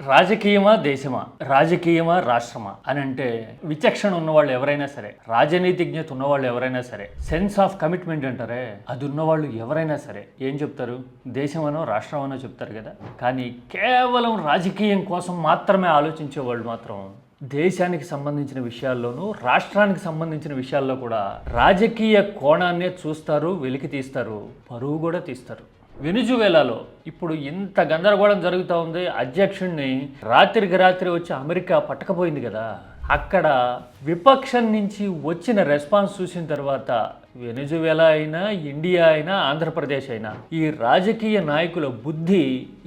రాజకీయమా దేశమా, రాజకీయమా రాష్ట్రమా అని అంటే విచక్షణ ఉన్నవాళ్ళు ఎవరైనా సరే, రాజనీతిజ్ఞత ఉన్నవాళ్ళు ఎవరైనా సరే, సెన్స్ ఆఫ్ కమిట్మెంట్ అంటారే అది ఉన్నవాళ్ళు ఎవరైనా సరే ఏం చెప్తారు? దేశమనో రాష్ట్రమనో చెప్తారు కదా. కానీ కేవలం రాజకీయం కోసం మాత్రమే ఆలోచించే వాళ్ళు మాత్రం దేశానికి సంబంధించిన విషయాల్లోనూ రాష్ట్రానికి సంబంధించిన విషయాల్లో కూడా రాజకీయ కోణాన్నే చూస్తారు, వెలికి తీస్తారు, పరువు కూడా తీస్తారు. వెనిజువేలాలో ఇప్పుడు ఇంత గందరగోళం జరుగుతూ ఉంది. అధ్యక్షుడిని రాత్రికి రాత్రి వచ్చి అమెరికా పట్టకపోయింది కదా. అక్కడ విపక్షం నుంచి వచ్చిన రెస్పాన్స్ చూసిన తర్వాత వెనిజువేలా అయినా, ఇండియా అయినా, ఆంధ్రప్రదేశ్ అయినా ఈ రాజకీయ నాయకుల బుద్ధి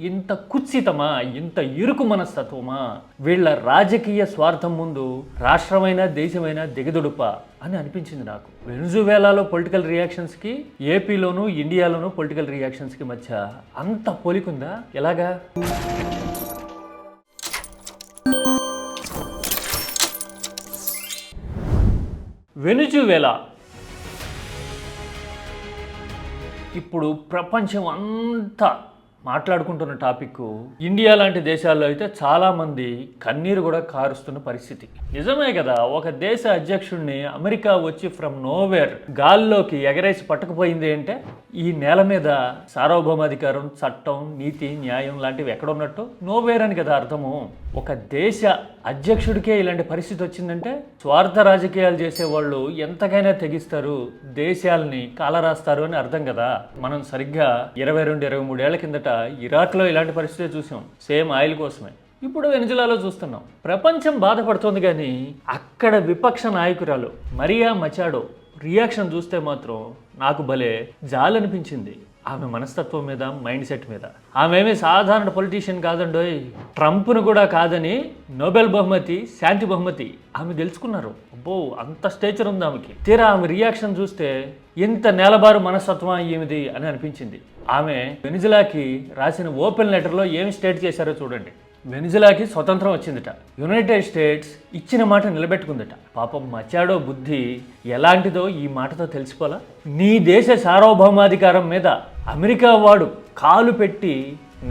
ఇంత కుత్సితమా, ఇంత ఇరుకు మనస్తత్వమా, వీళ్ళ రాజకీయ స్వార్థం ముందు రాష్ట్రమైనా దేశమైనా దిగదుడుపా అని అనిపించింది నాకు. వెనిజువేలాలో పొలిటికల్ రియాక్షన్స్కి, ఏపీలోను ఇండియాలోను పొలిటికల్ రియాక్షన్స్కి మధ్య అంత పోలికుందా? ఎలాగా? వెనిజువేలా ఇప్పుడు ప్రపంచం అంతా మాట్లాడుకుంటున్న టాపిక్. ఇండియా లాంటి దేశాల్లో అయితే చాలామంది కన్నీరు కూడా కారుస్తున్న పరిస్థితి. నిజమే కదా, ఒక దేశ అధ్యక్షుడిని అమెరికా వచ్చి ఫ్రమ్ నోవేర్ గాల్లోకి ఎగరేసి పట్టకపోయింది అంటే ఈ నేల మీద సార్వభౌమాధికారం, చట్టం, నీతి, న్యాయం లాంటివి ఎక్కడున్నట్టు? నోవేర్ అని కదా అర్థము. ఒక దేశ అధ్యక్షుడికే ఇలాంటి పరిస్థితి వచ్చిందంటే స్వార్థ రాజకీయాలు చేసేవాళ్ళు ఎంతకైనా తెగిస్తారు, దేశాలని కాలరాస్తారు అని అర్థం కదా. మనం సరిగ్గా 22-23 ఏళ్ల కిందట ఇరాక్లో ఇలాంటి పరిస్థితి చూసాం, సేమ్ ఆయిల్ కోసమే. ఇప్పుడు వెనిజులాలో చూస్తున్నాం. ప్రపంచం బాధపడుతోంది కానీ అక్కడ విపక్ష నాయకురాలు మరియా మచాడో రియాక్షన్ చూస్తే మాత్రం నాకు భలే జాలనిపించింది. ఆమె మనస్తత్వం మీద, మైండ్ సెట్ మీద. ఆమె ఏమీ సాధారణ పొలిటీషియన్ కాదండోయ్, ట్రంప్ను కూడా కాదని నోబెల్ బహుమతి, శాంతి బహుమతి ఆమె గెలుచుకున్నారు. అబ్బో, అంత స్టేచర్ ఉంది ఆమెకి. తీరా ఆమె రియాక్షన్ చూస్తే ఇంత నేలబారు మనస్తత్వం ఏమిది అని అనిపించింది. ఆమె వెనిజులాకి రాసిన ఓపెన్ లెటర్లో ఏమి స్టేట్ చేశారో చూడండి. వెనిజులాకి స్వతంత్రం వచ్చిందట, యునైటెడ్ స్టేట్స్ ఇచ్చిన మాట నిలబెట్టుకుందట. పాపం మచాడో బుద్ధి ఎలాంటిదో ఈ మాటతో తెలిసిపోలా. నీ దేశ సార్వభౌమాధికారం మీద అమెరికా వాడు కాలు పెట్టి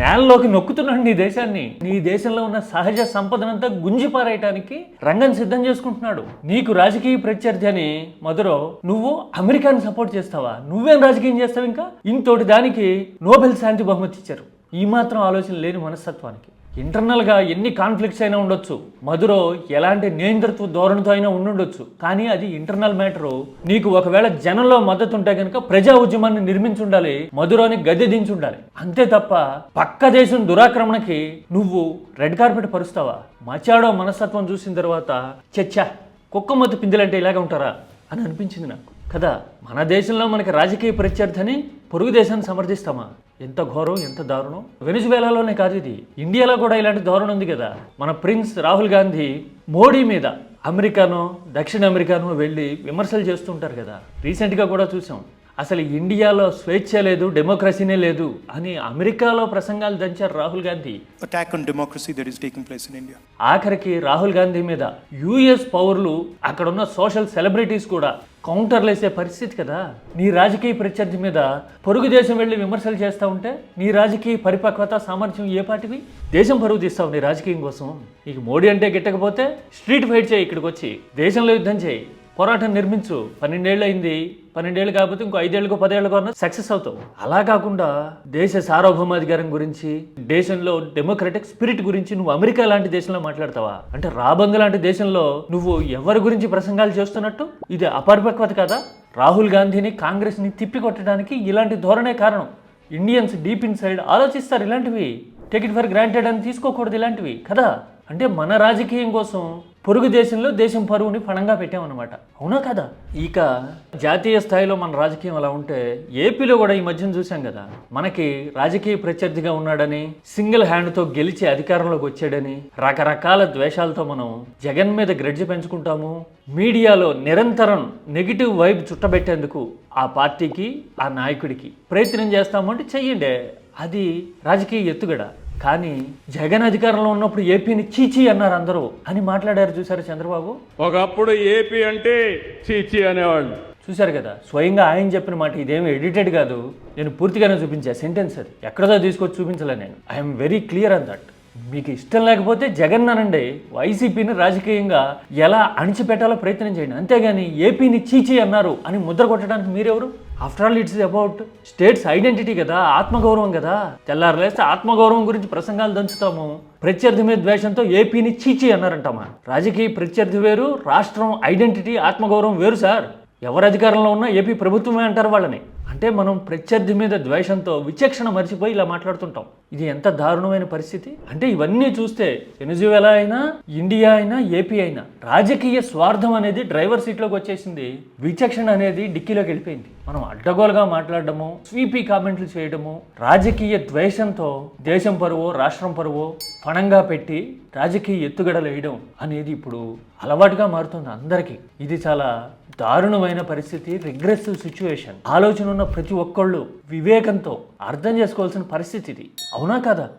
నేలలోకి నొక్కుతున్నాడు నీ దేశాన్ని. నీ దేశంలో ఉన్న సహజ సంపదనంతా గుంజిపారేయటానికి రంగం సిద్ధం చేసుకుంటున్నాడు. నీకు రాజకీయ ప్రత్యర్థి అని మధురో నువ్వు అమెరికాని సపోర్ట్ చేస్తావా? నువ్వేం రాజకీయం చేస్తావు? ఇంకా ఇంతోటి దానికి నోబెల్ శాంతి బహుమతి ఇచ్చారు. ఈ మాత్రం ఆలోచన లేని మనస్తత్వానికి. ఇంటర్నల్గా ఎన్ని కాన్ఫ్లిక్ట్స్ అయినా ఉండొచ్చు, మధురో ఎలాంటి నియంతృత్వ ధోరణితో అయినా ఉండుండొచ్చు, కానీ అది ఇంటర్నల్ మ్యాటరు. నీకు ఒకవేళ జనంలో మద్దతు ఉంటే కనుక ప్రజా ఉద్యమాన్ని నిర్మించుండాలి, మధురోని గద్దె దించుండాలి. అంతే తప్ప పక్క దేశం దురాక్రమణకి నువ్వు రెడ్ కార్పెట్ పరుస్తావా? మచాడో మనస్తత్వం చూసిన తర్వాత చచ్చా, కుక్క మొత్తం పిందులంటే ఇలాగే ఉంటారా అని అనిపించింది నాకు కదా. మన దేశంలో మనకి రాజకీయ ప్రత్యర్థి అని పొరుగు దేశాన్ని సమర్థిస్తామా? ఎంత ఘోరం, ఎంత దారుణం. వెనిజువేలాలోనే కాదు, ఇది ఇండియాలో కూడా ఇలాంటి ధోరణి ఉంది కదా. మన ప్రిన్స్ రాహుల్ గాంధీ మోడీ మీద అమెరికానో దక్షిణ అమెరికానో వెళ్ళి విమర్శలు చేస్తుంటారు కదా. రీసెంట్గా కూడా చూసాం, అసలు ఇండియాలో స్వేచ్ఛ లేదు, డెమోక్రసీనే లేదు అని అమెరికాలో ప్రసంగాలు దంచారు Rahul Gandhi. Attack on democracy that is taking place in India. ఆఖరికి రాహుల్ గాంధీ మీద యుఎస్ పౌరులు, అక్కడ ఉన్న సోషల్ సెలబ్రిటీస్ కూడా కౌంటర్లు వేసే పరిస్థితి కదా. నీ రాజకీయ ప్రత్యర్థి మీద పొరుగు దేశం వెళ్ళి విమర్శలు చేస్తూ ఉంటే నీ రాజకీయ పరిపక్వత, సామర్థ్యం ఏ పాటివి? దేశం పరుగు తీస్తావు నీ రాజకీయం కోసం. నీకు మోడీ అంటే గిట్టకపోతే స్ట్రీట్ ఫైట్ చేయి, ఇక్కడికి వచ్చి దేశంలో యుద్ధం చేయి, పోరాటం నిర్మించు. 12 ఏళ్ళు అయింది, 12 ఏళ్ళు కాకపోతే ఇంకో 5 ఏళ్ళకో 10 ఏళ్ళకో సక్సెస్ అవుతావు. అలా కాకుండా దేశ సార్వభౌమాధికారం గురించి, దేశంలో డెమోక్రటిక్ స్పిరిట్ గురించి నువ్వు అమెరికా లాంటి దేశంలో మాట్లాడతావా? అంటే రాబందు లాంటి దేశంలో నువ్వు ఎవరి గురించి ప్రసంగాలు చేస్తున్నట్టు? ఇది అపరిపక్వత కదా. రాహుల్ గాంధీని, కాంగ్రెస్ని తిప్పికొట్టడానికి ఇలాంటి ధోరణే కారణం. ఇండియన్స్ డీప్ ఇన్ సైడ్ ఆలోచిస్తారు ఇలాంటివి. టేక్ ఇట్ ఫర్ గ్రాంటెడ్ అని తీసుకోకూడదు ఇలాంటివి కదా. అంటే మన రాజకీయం కోసం పొరుగు దేశంలో దేశం పరువుని పణంగా పెట్టామన్నమాట. అవునా కదా? ఇక జాతీయ స్థాయిలో మన రాజకీయం అలా ఉంటే ఏపీలో కూడా ఈ మధ్యన చూసాం కదా. మనకి రాజకీయ ప్రత్యర్థిగా ఉన్నాడని, సింగిల్ హ్యాండ్తో గెలిచి అధికారంలోకి వచ్చాడని రకరకాల ద్వేషాలతో మనం జగన్ మీద గ్రెడ్జ్ పెంచుకుంటాము. మీడియాలో నిరంతరం నెగిటివ్ వైబ్ చుట్టబెట్టేందుకు ఆ పార్టీకి, ఆ నాయకుడికి ప్రయత్నం చేస్తాము. అంటే చెయ్యండి, అది రాజకీయ ఎత్తుగడ. కానీ జగన్ అధికారంలో ఉన్నప్పుడు ఏపీని చీచీ అన్నారు అందరూ అని మాట్లాడారు. చూసారు చంద్రబాబు? ఒకప్పుడు ఏపీ అంటే చీచీ అనేవాళ్ళు. చూశారు కదా, స్వయంగా ఆయన చెప్పిన మాట. ఇదేమి ఎడిటెడ్ కాదు, నేను పూర్తిగానే చూపించా సెంటెన్స్. అది ఎక్కడదో తీసుకొచ్చి చూపించలే నేను. I'm very clear on that. మీకు ఇష్టం లేకపోతే జగన్ అనండి, వైసీపీని రాజకీయంగా ఎలా అణిచిపెట్టాలో ప్రయత్నం చేయండి, అంతేగాని ఏపీని చీచీ అన్నారు అని ముద్ర కొట్టడానికి మీరెవరు? After all it's about states identity కదా, ఆత్మగౌరవం కదా. తెల్లారులేస్తే ఆత్మగౌరవం గురించి ప్రసంగాలు దంచుతాము, ప్రత్యర్థి మీద ద్వేషంతో ఏపీని చీచీ అన్నారంటామా? రాజకీయ ప్రత్యర్థి వేరు, రాష్ట్రం ఐడెంటిటీ ఆత్మగౌరవం వేరు సార్. ఎవరు అధికారంలో ఉన్నా ఏపీ ప్రభుత్వమే అంటారు వాళ్ళని. అంటే మనం ప్రత్యర్థి మీద ద్వేషంతో విచక్షణ మర్చిపోయి ఇలా మాట్లాడుతుంటాం. ఇది ఎంత దారుణమైన పరిస్థితి అంటే, ఇవన్నీ చూస్తే వెనిజువేలా అయినా, ఇండియా అయినా, ఏపీ అయినా రాజకీయ స్వార్థం అనేది డ్రైవర్ సీట్లోకి వచ్చేసింది, విచక్షణ అనేది డిక్కీలోకి వెళ్ళిపోయింది. మనం అడ్డగోలుగా మాట్లాడడము, స్వీపీ కామెంట్లు చేయడము, రాజకీయ ద్వేషంతో దేశం పరువో రాష్ట్రం పరువో పణంగా పెట్టి రాజకీయ ఎత్తుగడలు వేయడం అనేది ఇప్పుడు అలవాటుగా మారుతుంది అందరికీ. ఇది చాలా దారుణమైన పరిస్థితి, రిగ్రెసివ్ సిచ్యువేషన్. ఆలోచన ఉన్న ప్రతి ఒక్కళ్ళు వివేకంతో అర్థం చేసుకోవాల్సిన పరిస్థితి ఇది, అవునా కదా?